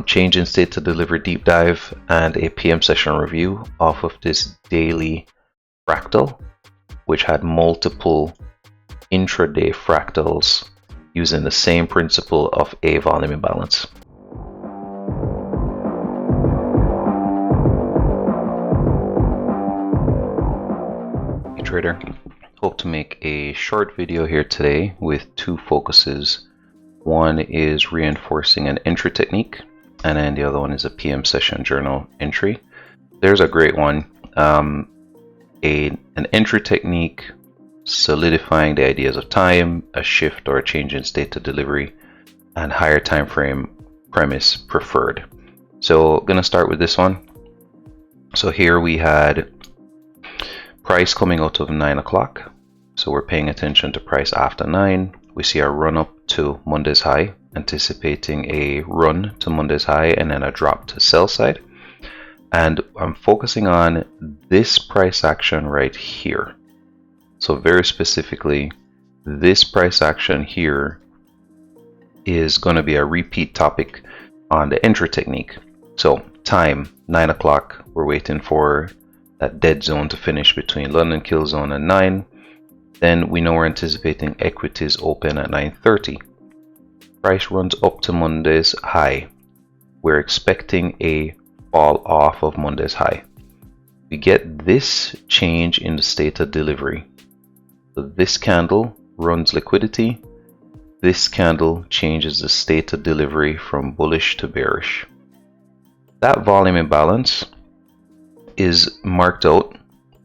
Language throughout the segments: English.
change in state to delivery deep dive, and a PM session review off of this daily fractal, which had multiple intraday fractals using the same principle of a volume imbalance. Hey trader, hope to make a short video here today with two focuses. One is reinforcing an entry technique, and then the other one is a PM session journal entry. There's a great one. An entry technique solidifying the ideas of time, a shift or a change in state to delivery, and higher time frame premise preferred. So gonna start with this one. So here we had price coming out of 9 o'clock. So we're paying attention to price after 9. We see a run up to Monday's high, anticipating a run to Monday's high and then a drop to sell side. And I'm focusing on this price action right here. So very specifically, this price action here is going to be a repeat topic on the entry technique. So time, 9 o'clock, we're waiting for that dead zone to finish between London kill zone and 9. Then we know we're anticipating equities open at 9:30. Price runs up to Monday's high. We're expecting a fall off of Monday's high. We get this change in the state of delivery. So this candle runs liquidity. This candle changes the state of delivery from bullish to bearish. That volume imbalance is marked out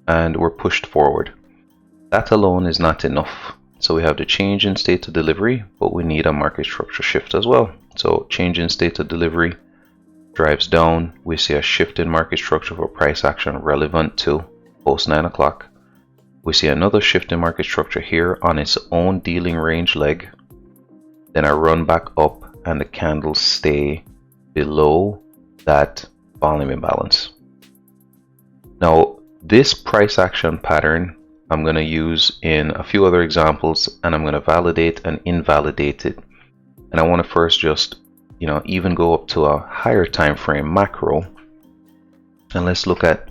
and we're pushed forward. That alone is not enough. So we have the change in state of delivery, but we need a market structure shift as well. So change in state of delivery drives down. We see a shift in market structure for price action relevant to post 9 o'clock. We see another shift in market structure here on its own dealing range leg. Then I run back up and the candles stay below that volume imbalance. Now this price action pattern I'm going to use in a few other examples, and I'm going to validate and invalidate it. And I want to first just, even go up to a higher time frame macro, and let's look at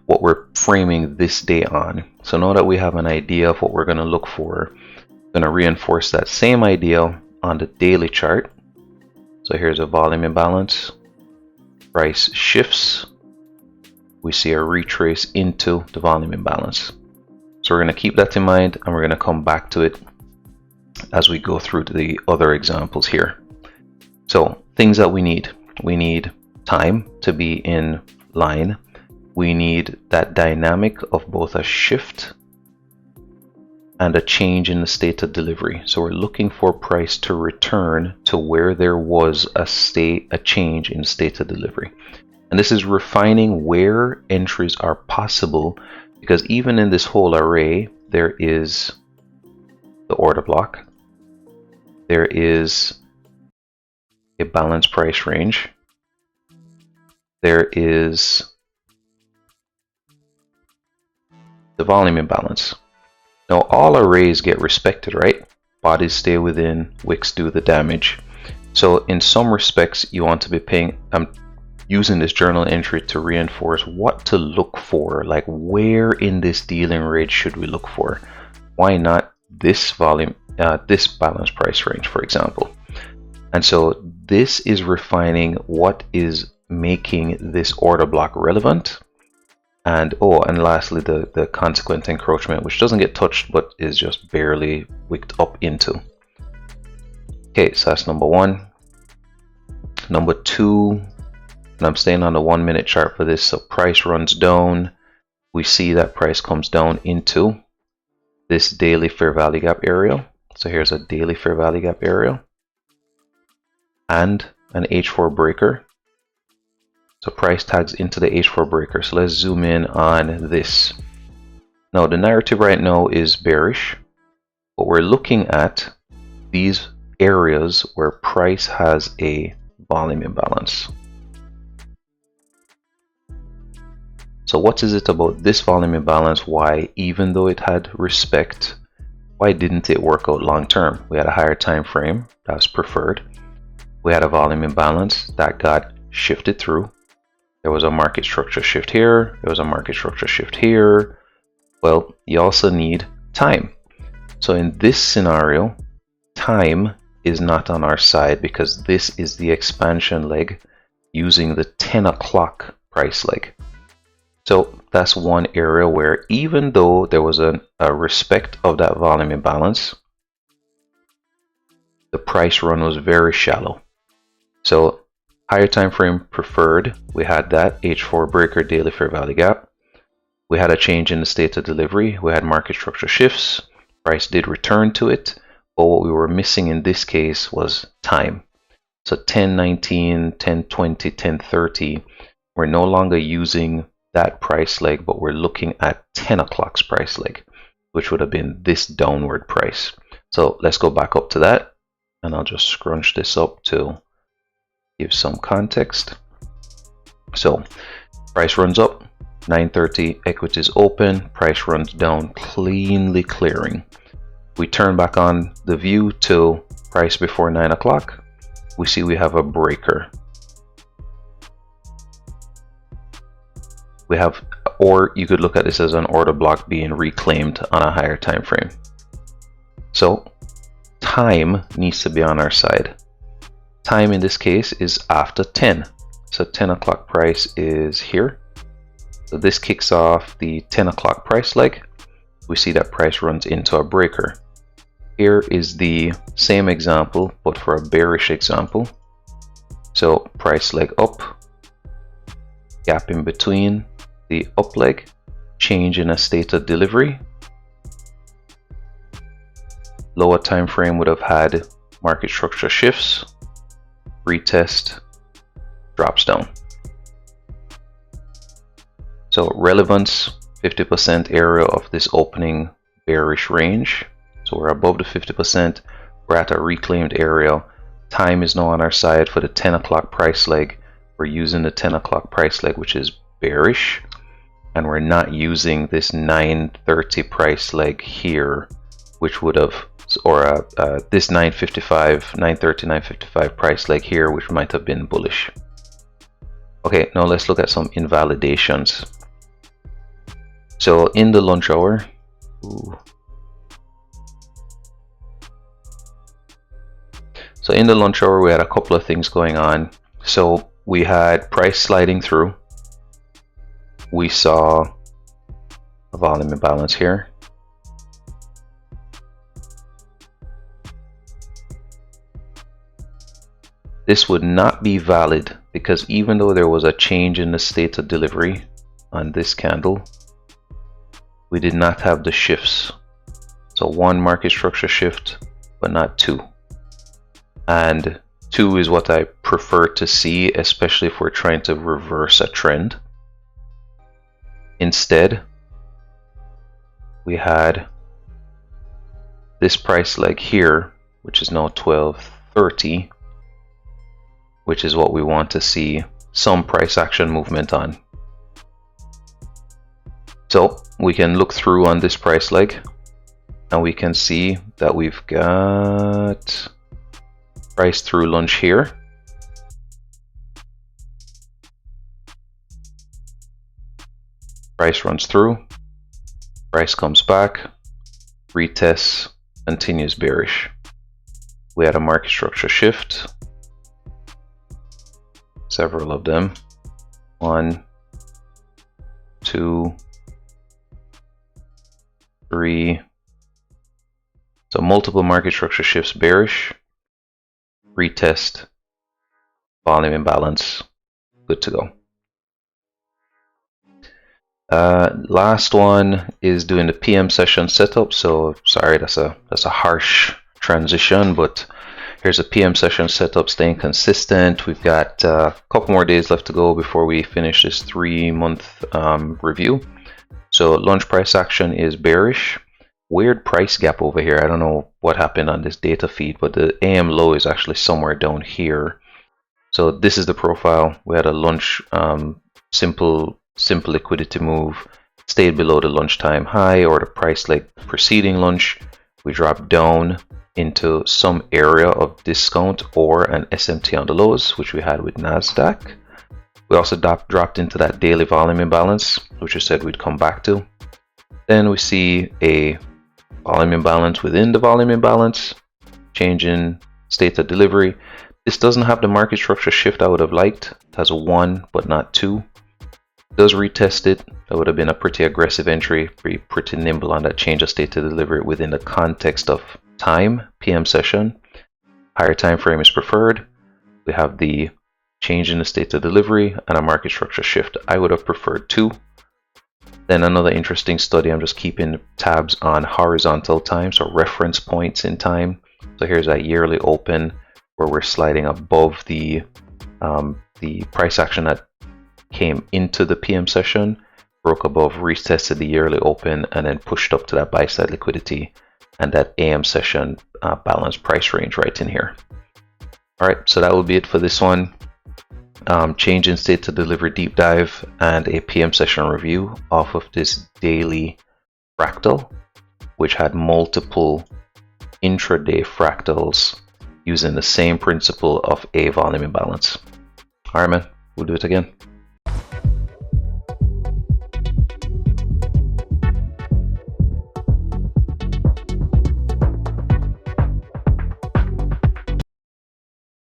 what we're framing this day on. So now that we have an idea of what we're going to look for, I'm going to reinforce that same idea on the daily chart. So here's a volume imbalance, price shifts, we see a retrace into the volume imbalance. So we're going to keep that in mind, and we're going to come back to it as we go through the other examples here. So things that we need time to be in line. We need that dynamic of both a shift and a change in the state of delivery. So we're looking for price to return to where there was a change in state of delivery. And this is refining where entries are possible, because even in this whole array, there is the order block, there is a balanced price range, there is the volume imbalance. Now all arrays get respected, right? Bodies stay within, wicks do the damage. So in some respects, you want to be paying, using this journal entry to reinforce what to look for, like where in this dealing range should we look for? Why not this volume, this balanced price range, for example? And so this is refining what is making this order block relevant. And lastly, the consequent encroachment, which doesn't get touched but is just barely wicked up into. Okay, so that's number one. Number two, and I'm staying on the 1 minute chart for this. So price runs down. We see that price comes down into this daily fair value gap area. So here's a daily fair value gap area and an H4 breaker. So price tags into the H4 breaker. So let's zoom in on this. Now the narrative right now is bearish, but we're looking at these areas where price has a volume imbalance. So what is it about this volume imbalance? Why, even though it had respect, why didn't it work out long term? We had a higher time frame, that was preferred. We had a volume imbalance that got shifted through. There was a market structure shift here. There was a market structure shift here. Well, you also need time. So in this scenario, time is not on our side because this is the expansion leg using the 10 o'clock price leg. So that's one area where even though there was a respect of that volume imbalance, the price run was very shallow. So higher time frame preferred, we had that H4 breaker daily fair value gap. We had a change in the state of delivery. We had market structure shifts. Price did return to it, but what we were missing in this case was time. So 10:19, 10:20, 10:30, we're no longer using that price leg, but we're looking at 10 o'clock's price leg, which would have been this downward price. So let's go back up to that, and I'll just scrunch this up to give some context. So price runs up, 9:30, equities open, price runs down, cleanly clearing. We turn back on the view to price before 9 o'clock. We see we have a breaker. We have, or you could look at this as an order block being reclaimed on a higher time frame. So time needs to be on our side. Time in this case is after 10. So 10 o'clock price is here. So this kicks off the 10 o'clock price leg. We see that price runs into a breaker. Here is the same example, but for a bearish example. So price leg up, gap in between the up leg, change in a state of delivery. Lower time frame would have had market structure shifts, retest, drops down. So relevance, 50% area of this opening bearish range. So we're above the 50%. We're at a reclaimed area. Time is now on our side for the 10 o'clock price leg. We're using the 10 o'clock price leg, which is bearish. And we're not using this 9:30 price leg here, which would have, or this 9:55, 9:30, 9:55 price leg here, which might have been bullish. Okay, now let's look at some invalidations. So in the lunch hour, we had a couple of things going on. So we had price sliding through. We saw a volume imbalance here. This would not be valid because even though there was a change in the state of delivery on this candle, we did not have the shifts. So one market structure shift, but not two. And two is what I prefer to see, especially if we're trying to reverse a trend. Instead, we had this price leg here, which is now 12:30, which is what we want to see some price action movement on. So we can look through on this price leg and we can see that we've got price through lunch here. Price runs through, price comes back, retests, continues bearish. We had a market structure shift, several of them, 1, 2, 3. So multiple market structure shifts bearish, retest, volume imbalance, good to go. Last one is doing the PM session setup. So sorry, that's a harsh transition, but here's a PM session setup, staying consistent. We've got a couple more days left to go before we finish this 3-month review. So lunch price action is bearish. Weird price gap over here. I don't know what happened on this data feed, but the AM low is actually somewhere down here. So this is the profile. We had a lunch simple liquidity move, stayed below the lunchtime high or the price leg preceding lunch. We dropped down, into some area of discount or an SMT on the lows, which we had with NASDAQ. We also dropped into that daily volume imbalance, which we said we'd come back to. Then we see a volume imbalance within the volume imbalance, change in state of delivery. This doesn't have the market structure shift I would have liked. It has a 1 but not 2. It does retest it. That would have been a pretty aggressive entry, pretty nimble on that change of state of delivery within the context of time, PM session. Higher time frame is preferred. We have the change in the state of delivery and a market structure shift. I would have preferred 2. Then another interesting study, I'm just keeping tabs on horizontal time, so reference points in time. So here's that yearly open where we're sliding above the price action that came into the PM session, broke above, retested the yearly open, and then pushed up to that buy side liquidity and that AM session balance price range right in here. All right, so that will be it for this one. Change in state to deliver deep dive and a PM session review off of this daily fractal, which had multiple intraday fractals using the same principle of a volume imbalance. All right, man, we'll do it again.